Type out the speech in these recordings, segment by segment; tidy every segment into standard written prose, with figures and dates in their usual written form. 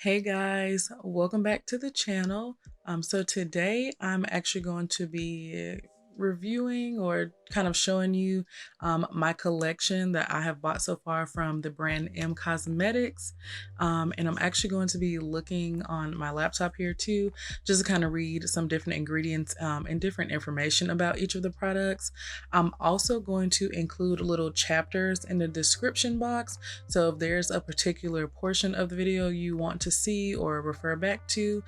Hey guys, welcome back to the channel. So today I'm actually going to be reviewing or kind of showing you my collection that I have bought so far from the brand M Cosmetics. And I'm actually going to be looking on my laptop here too, just to kind of read some different ingredients and different information about each of the products. I'm also going to include little chapters in the description box, so if there's a particular portion of the video you want to see or refer back to,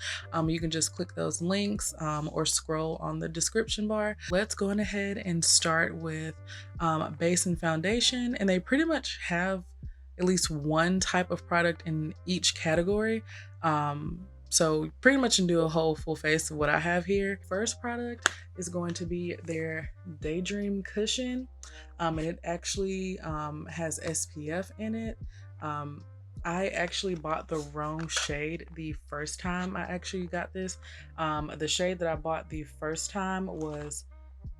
you can just click those links or scroll on the description bar. Let's go on ahead and start with base and foundation, and they pretty much have at least one type of product in each category. So pretty much can do a whole full face of what I have here. First product is going to be their Daydream cushion, and it actually has SPF in it. I actually bought the wrong shade the first time I actually got this. The shade that I bought the first time was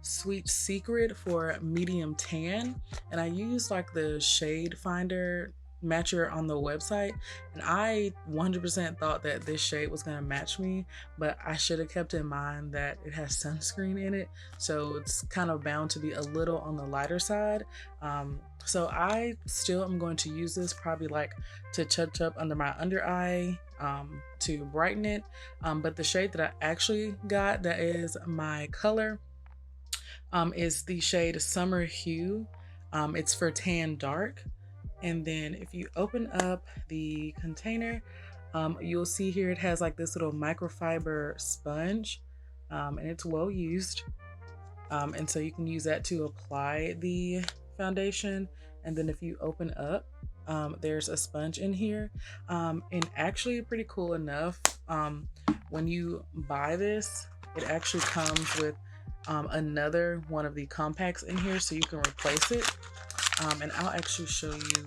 Sweet Secret for medium tan, and I used like the shade finder matcher on the website, and I 100% thought that this shade was going to match me, but I should have kept in mind that it has sunscreen in it, so it's kind of bound to be a little on the lighter side. So I still am going to use this probably like to touch up under my under eye, to brighten it, but the shade that I actually got that is my color is the shade Summer Hue. It's for tan dark. And then if you open up the container, you'll see here it has like this little microfiber sponge, and it's well used. And so you can use that to apply the foundation. And then if you open up, there's a sponge in here, and actually pretty cool enough. When you buy this, it actually comes with another one of the compacts in here, so you can replace it. And I'll actually show you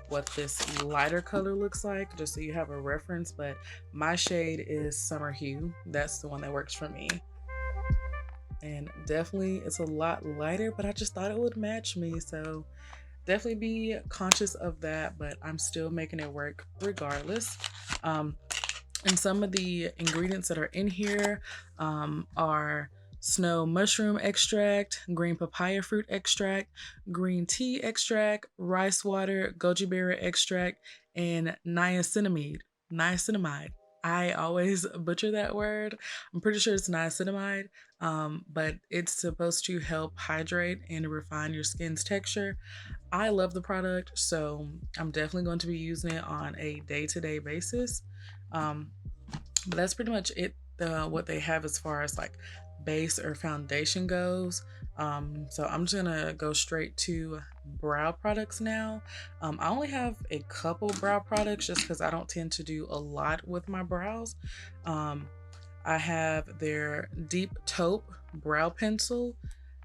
what this lighter color looks like, just so you have a reference. But my shade is Summer Hue. That's the one that works for me. And definitely it's a lot lighter, but I just thought it would match me. So definitely be conscious of that, but I'm still making it work regardless. And some of the ingredients that are in here are snow mushroom extract, green papaya fruit extract, green tea extract, rice water, goji berry extract, and niacinamide. Niacinamide. I always butcher that word. I'm pretty sure it's niacinamide, but it's supposed to help hydrate and refine your skin's texture. I love the product, so I'm definitely going to be using it on a day-to-day basis. But that's pretty much it, what they have as far as like base or foundation goes. So I'm just gonna go straight to brow products now. I only have a couple brow products just because I don't tend to do a lot with my brows. I have their Deep Taupe brow pencil,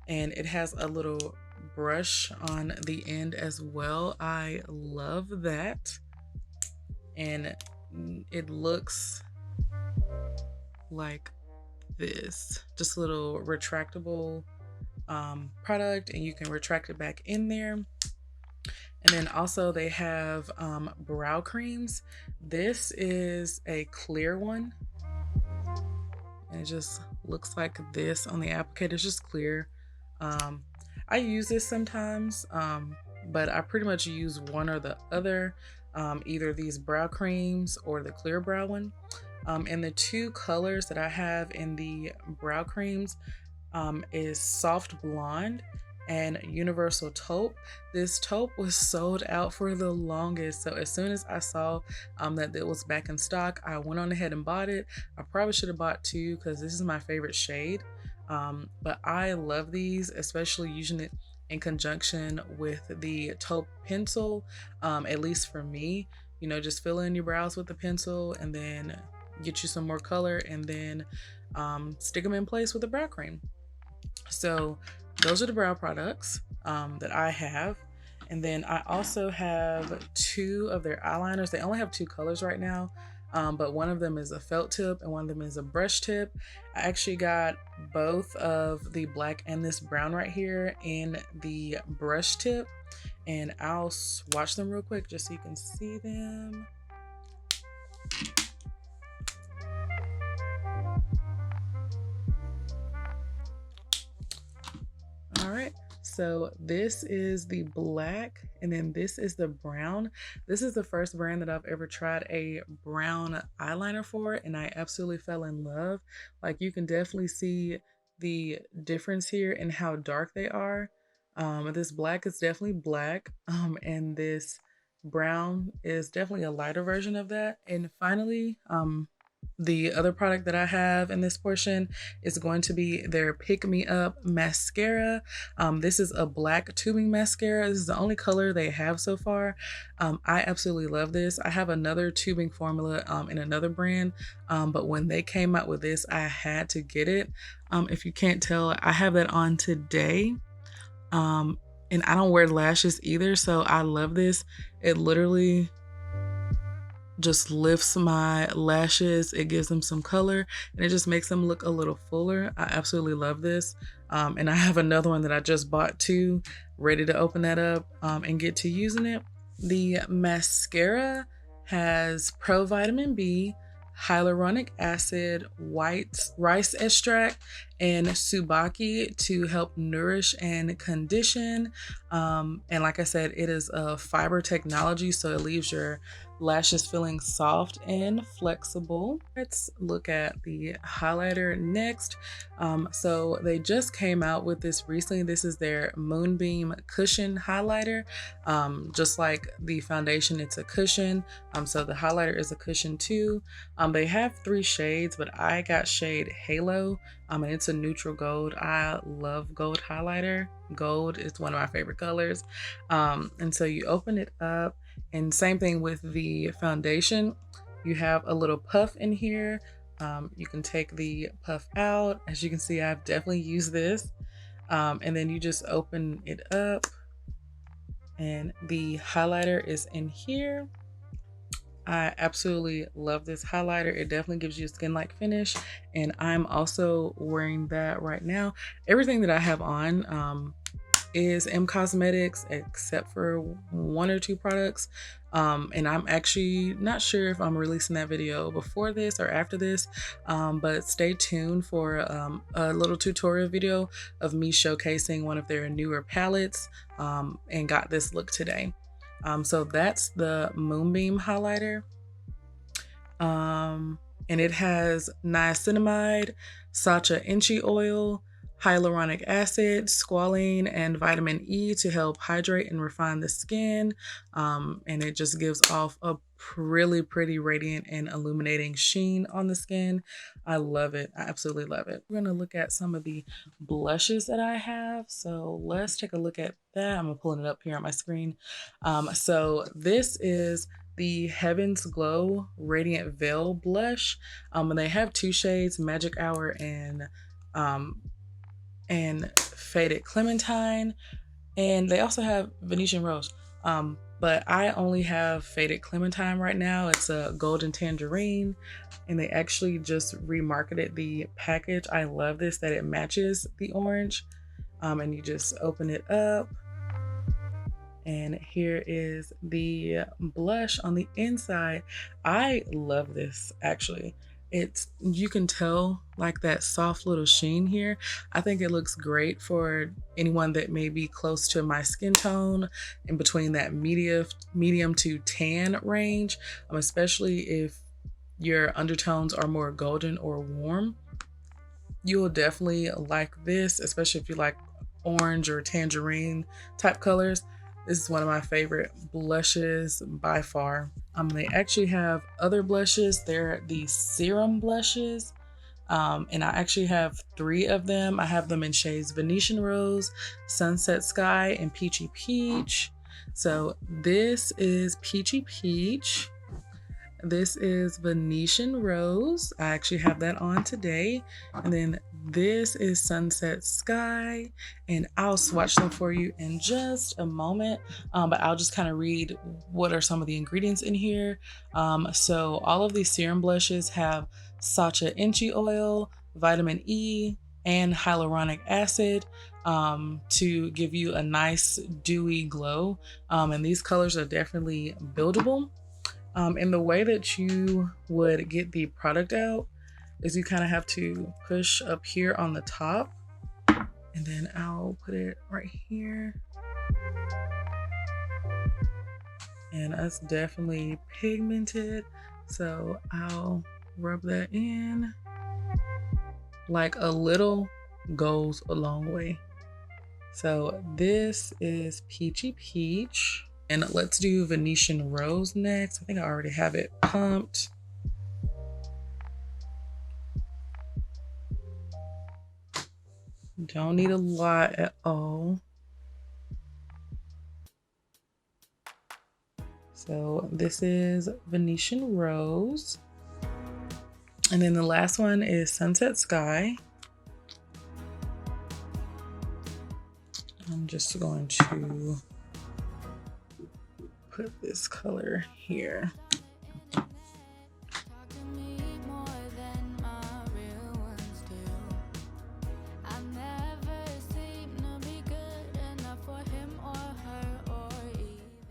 and it has a little brush on the end as well. I love that, and it looks like this, just a little retractable product, and you can retract it back in there. And then also they have brow creams. This is a clear one, and it just looks like this on the applicator. It's just clear. I use this sometimes, but I pretty much use one or the other, either these brow creams or the clear brow one. And the two colors that I have in the brow creams is Soft Blonde and Universal Taupe. This taupe was sold out for the longest, so as soon as I saw that it was back in stock, I went on ahead and bought it. I probably should have bought two because this is my favorite shade, but I love these, especially using it in conjunction with the taupe pencil. At least for me, you know, just fill in your brows with the pencil and then get you some more color, and then stick them in place with the brow cream. So those are the brow products that I have. And then I also have two of their eyeliners. They only have two colors right now, but one of them is a felt tip and one of them is a brush tip. I actually got both of the black and this brown right here in the brush tip, and I'll swatch them real quick just so you can see them. All right, so this is the black, and then this is the brown. This is the first brand that I've ever tried a brown eyeliner for, and I absolutely fell in love. Like, you can definitely see the difference here in how dark they are. This black is definitely black, and this brown is definitely a lighter version of that. And finally, the other product that I have in this portion is going to be their Pick Me Up mascara. This is a black tubing mascara. This is the only color they have so far. I absolutely love this. I have another tubing formula in another brand, but when they came out with this, I had to get it. If you can't tell, I have that on today. And I don't wear lashes either, so I love this. It literally just lifts my lashes. It gives them some color, and it just makes them look a little fuller. I absolutely love this. And I have another one that I just bought too, ready to open that up and get to using it. The mascara has Pro Vitamin B, hyaluronic acid, white rice extract, and Subaki to help nourish and condition. And like I said, it is a fiber technology, so it leaves your lashes feeling soft and flexible. Let's look at the highlighter next. So they just came out with this recently. This is their Moonbeam Cushion Highlighter. Just like the foundation, it's a cushion. So the highlighter is a cushion too. They have 3 shades, but I got shade Halo, and it's a neutral gold. I love gold highlighter. Gold is one of my favorite colors. And so you open it up, and same thing with the foundation. You have a little puff in here. You can take the puff out. As you can see, I've definitely used this. And then you just open it up, and the highlighter is in here. I absolutely love this highlighter. It definitely gives you a skin-like finish, and I'm also wearing that right now. Everything that I have on is M Cosmetics except for 1 or 2 products. And I'm actually not sure if I'm releasing that video before this or after this, but stay tuned for a little tutorial video of me showcasing one of their newer palettes, and got this look today. So that's the Moonbeam highlighter. And it has niacinamide, sacha inchi oil, hyaluronic acid, squalene, and vitamin E to help hydrate and refine the skin. And it just gives off a really pretty, radiant, and illuminating sheen on the skin. I love it. I absolutely love it. We're going to look at some of the blushes that I have. So let's take a look at that. I'm pulling it up here on my screen. So this is the Heaven's Glow Radiant Veil Blush. And they have 2 shades, Magic Hour and Faded Clementine. And they also have Venetian Rose. But I only have Faded Clementine right now. It's a golden tangerine, and they actually just remarketed the package. I love this, that it matches the orange. And you just open it up, and here is the blush on the inside. I love this actually. You can tell like that soft little sheen here. I think it looks great for anyone that may be close to my skin tone, in between that medium to tan range, especially if your undertones are more golden or warm. You will definitely like this, especially if you like orange or tangerine type colors. This is one of my favorite blushes by far. They actually have other blushes. They're the Serum blushes. And I actually have 3 of them. I have them in shades Venetian Rose, Sunset Sky, and Peachy Peach. So this is Peachy Peach. This is Venetian Rose. I actually have that on today. And then this is Sunset Sky. And I'll swatch them for you in just a moment. But I'll just kind of read what are some of the ingredients in here. So all of these serum blushes have sacha inchi oil, vitamin E, and hyaluronic acid to give you a nice dewy glow. And these colors are definitely buildable. And the way that you would get the product out is you kind of have to push up here on the top, And then I'll put it right here. And it's definitely pigmented, so I'll rub that in. Like a little goes a long way. So this is Peachy Peach. And let's do Venetian Rose next. I think I already have it pumped. Don't need a lot at all. So this is Venetian Rose. And then the last one is Sunset Sky. I'm just going to put this color here.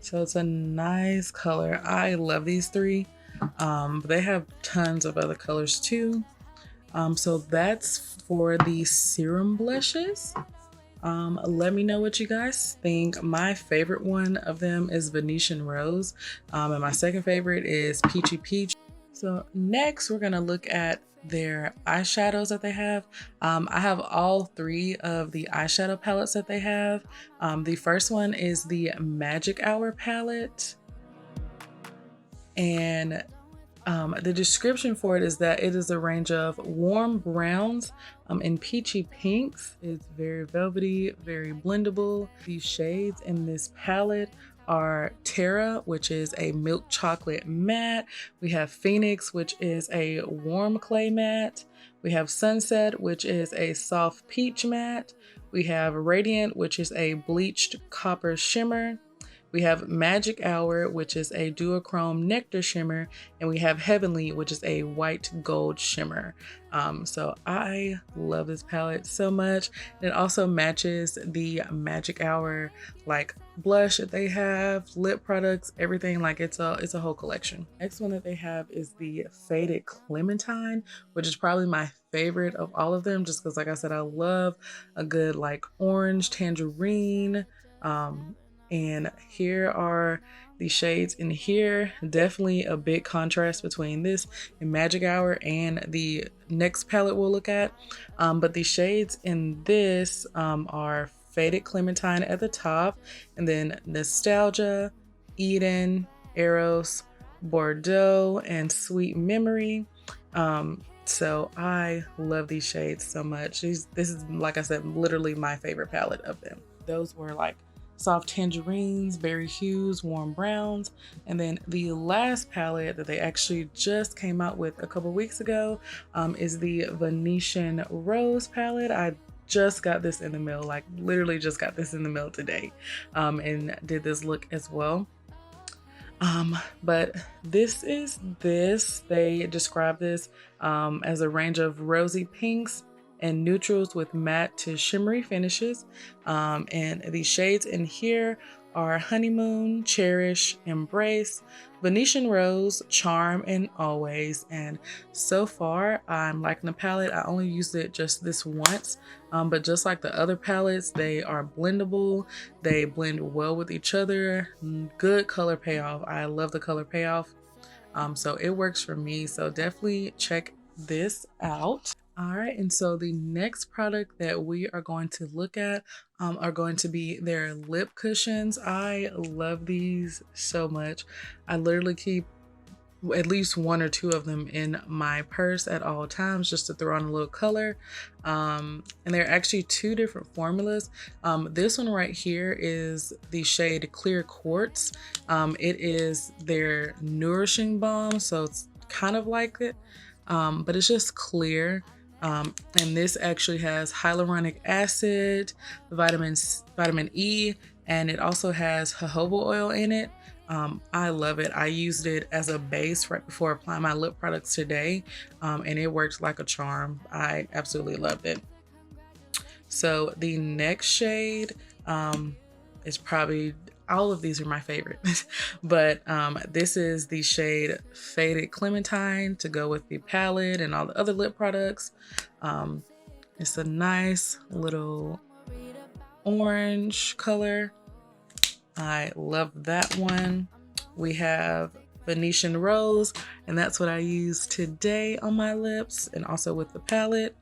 So it's a nice color. I love these three. But they have tons of other colors too. So that's for the serum blushes. Let me know what you guys think. My favorite one of them is Venetian Rose. And my second favorite is Peachy Peach. So next we're gonna look at their eyeshadows that they have. I have all three of the eyeshadow palettes that they have. The first one is the Magic Hour palette. And the description for it is that it is a range of warm browns and peachy pinks. It's very velvety, very blendable. These shades in this palette are Terra, which is a milk chocolate matte. We have Phoenix, which is a warm clay matte. We have Sunset, which is a soft peach matte. We have Radiant, which is a bleached copper shimmer. We have Magic Hour, which is a duochrome nectar shimmer, and we have Heavenly, which is a white gold shimmer. So I love this palette so much. It also matches the Magic Hour like blush that they have, lip products, everything. Like it's a whole collection. Next one that they have is the Faded Clementine, which is probably my favorite of all of them, just because like I said, I love a good like orange tangerine. And here are the shades in here. Definitely a big contrast between this and Magic Hour and the next palette we'll look at. But the shades in this are Faded Clementine at the top, and then Nostalgia, Eden, Eros, Bordeaux, and Sweet Memory. So I love these shades so much. This is, like I said, literally my favorite palette of them. Those were like soft tangerines, berry hues, warm browns. And then the last palette that they actually just came out with a couple weeks ago is the Venetian Rose palette. I just got this in the mail, like literally just got this in the mail today, and did this look as well. But this is this. They describe this as a range of rosy pinks and neutrals with matte to shimmery finishes. And the shades in here are Honeymoon, Cherish, Embrace, Venetian Rose, Charm, and Always. And so far, I'm liking the palette. I only used it just this once, but just like the other palettes, they are blendable. They blend well with each other. Good color payoff. I love the color payoff. So it works for me. So definitely check this out. All right, and so the next product that we are going to look at are going to be their lip cushions. I love these so much. I literally keep at least one or two of them in my purse at all times just to throw on a little color. And they're actually two different formulas. This one right here is the shade Clear Quartz. It is their Nourishing Balm, so it's kind of like it, but it's just clear. And this actually has hyaluronic acid, vitamin E, and it also has jojoba oil in it. I love it. I used it as a base right before applying my lip products today, and it works like a charm. I absolutely loved it. So the next shade is probably, all of these are my favorite, but this is the shade Faded Clementine to go with the palette and all the other lip products. It's a nice little orange color. I love that one. We have Venetian Rose, and that's what I use today on my lips and also with the palette.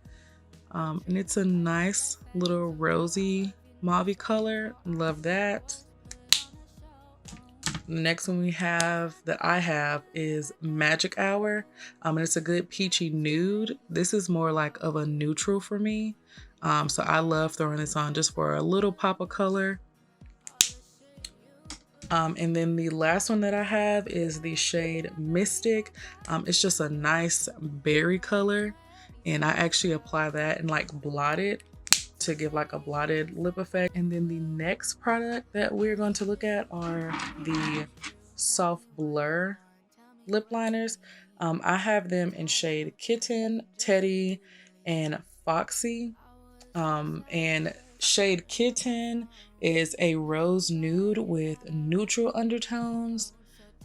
And it's a nice little rosy mauve color. Love that. The next one that I have is Magic Hour. And it's a good peachy nude. This is more like of a neutral for me. So I love throwing this on just for a little pop of color. And then the last one that I have is the shade Mystic. It's just a nice berry color. And I actually apply that and like blot it to give like a blotted lip effect. And then the next product that we're going to look at are the Soft Blur lip liners. I have them in shade Kitten, Teddy, and Foxy. And shade Kitten is a rose nude with neutral undertones.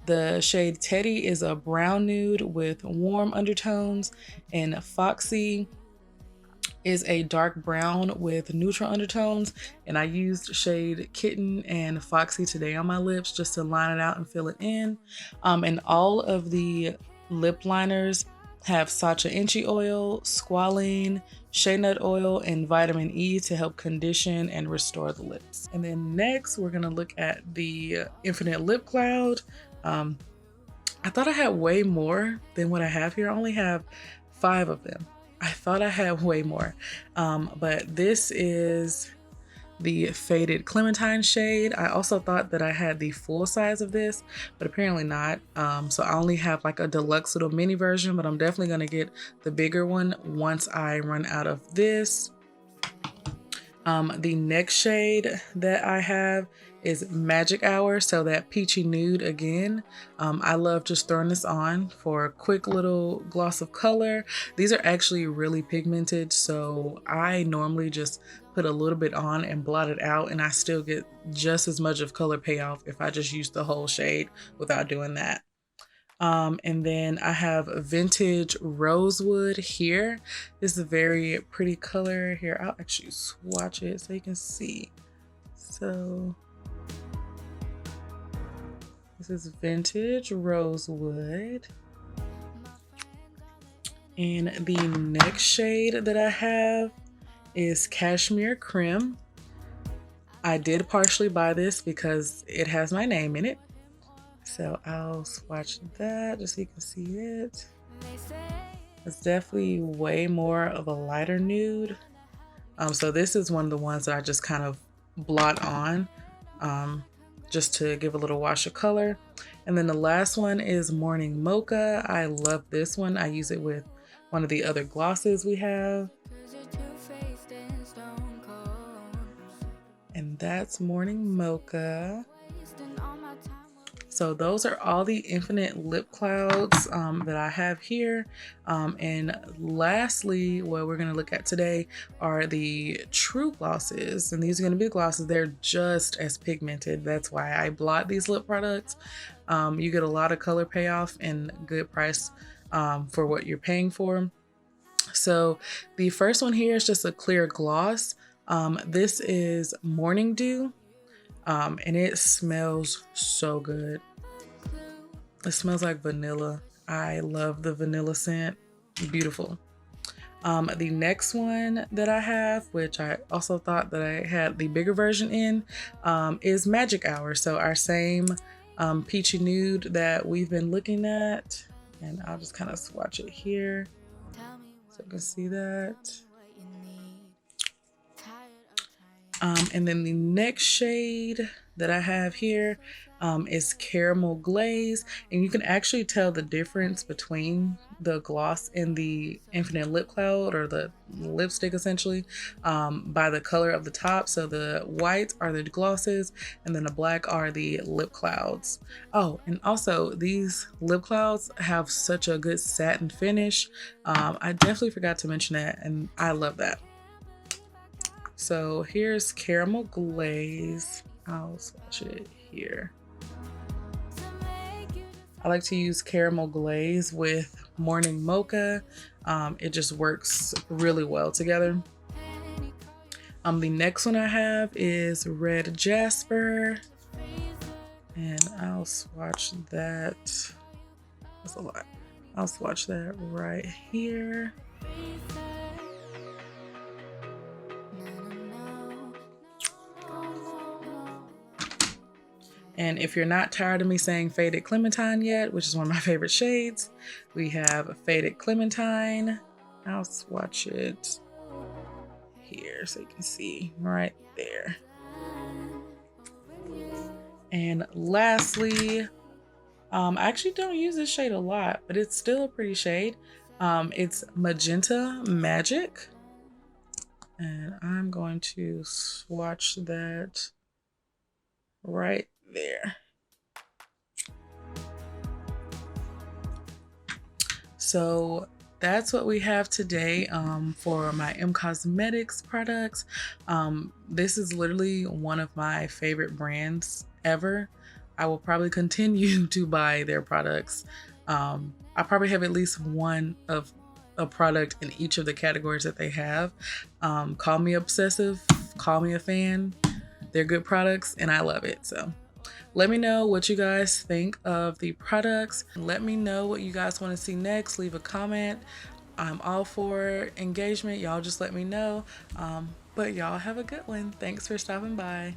The shade Teddy is a brown nude with warm undertones, and Foxy is a dark brown with neutral undertones. And I used shade Kitten and Foxy today on my lips just to line it out and fill it in. And all of the lip liners have Sacha Inchi oil, squalene, shea nut oil, and vitamin E to help condition and restore the lips. And then next we're gonna look at the Infinite Lip Cloud. I thought I had way more than what I have here. I only have 5 of them. I thought I had way more, but this is the Faded Clementine shade. I also thought that I had the full size of this, but apparently not. So I only have like a deluxe little mini version, but I'm definitely gonna get the bigger one once I run out of this. The next shade that I have is Magic Hour, so that peachy nude again. I love just throwing this on for a quick little gloss of color. These are actually really pigmented, so I normally just put a little bit on and blot it out, and I still get just as much of color payoff if I just use the whole shade without doing that. And then I have Vintage Rosewood here. This is a very pretty color here. I'll actually swatch it so you can see. So this is Vintage Rosewood. And the next shade that I have is Cashmere Crème. I did partially buy this because it has my name in it. So I'll swatch that just so you can see it. It's definitely way more of a lighter nude. So this is one of the ones that I just kind of blot on just to give a little wash of color. And then the last one is Morning Mocha. I love this one. I use it with one of the other glosses we have. And that's Morning Mocha. So those are all the Infinite Lip Clouds that I have here. And lastly, what we're gonna look at today are the True Glosses. And these are gonna be the glosses. They're just as pigmented. That's why I blot these lip products. You get a lot of color payoff and good price for what you're paying for. So the first one here is just a clear gloss. This is Morning Dew. And it smells so good. It smells like vanilla. I love the vanilla scent. Beautiful. The next one that I have, which I also thought that I had the bigger version in, is Magic Hour. So our same peachy nude that we've been looking at. And I'll just kind of swatch it here so you can see that. And then the next shade that I have here is Caramel Glaze, and you can actually tell the difference between the gloss and the Infinite Lip Cloud, or the lipstick essentially, by the color of the top. So the white are the glosses and then the black are the lip clouds. Oh, and also these lip clouds have such a good satin finish. I definitely forgot to mention that, and I love that. So here's Caramel Glaze. I'll swatch it here. I like to use Caramel Glaze with Morning Mocha. It just works really well together. The next one I have is Red Jasper, and I'll swatch that. That's a lot. I'll swatch that right here. And if you're not tired of me saying Faded Clementine yet, which is one of my favorite shades, we have Faded Clementine. I'll swatch it here so you can see right there. And lastly, I actually don't use this shade a lot, but it's still a pretty shade. It's Magenta Magic. And I'm going to swatch that right there. So that's what we have today for my M Cosmetics products. This is literally one of my favorite brands ever. I will probably continue to buy their products. I probably have at least one of a product in each of the categories that they have. Call me obsessive, call me a fan. They're good products and I love it. So let me know what you guys think of the products. Let me know what you guys want to see next. Leave a comment. I'm all for engagement. Y'all just let me know. But y'all have a good one. Thanks for stopping by.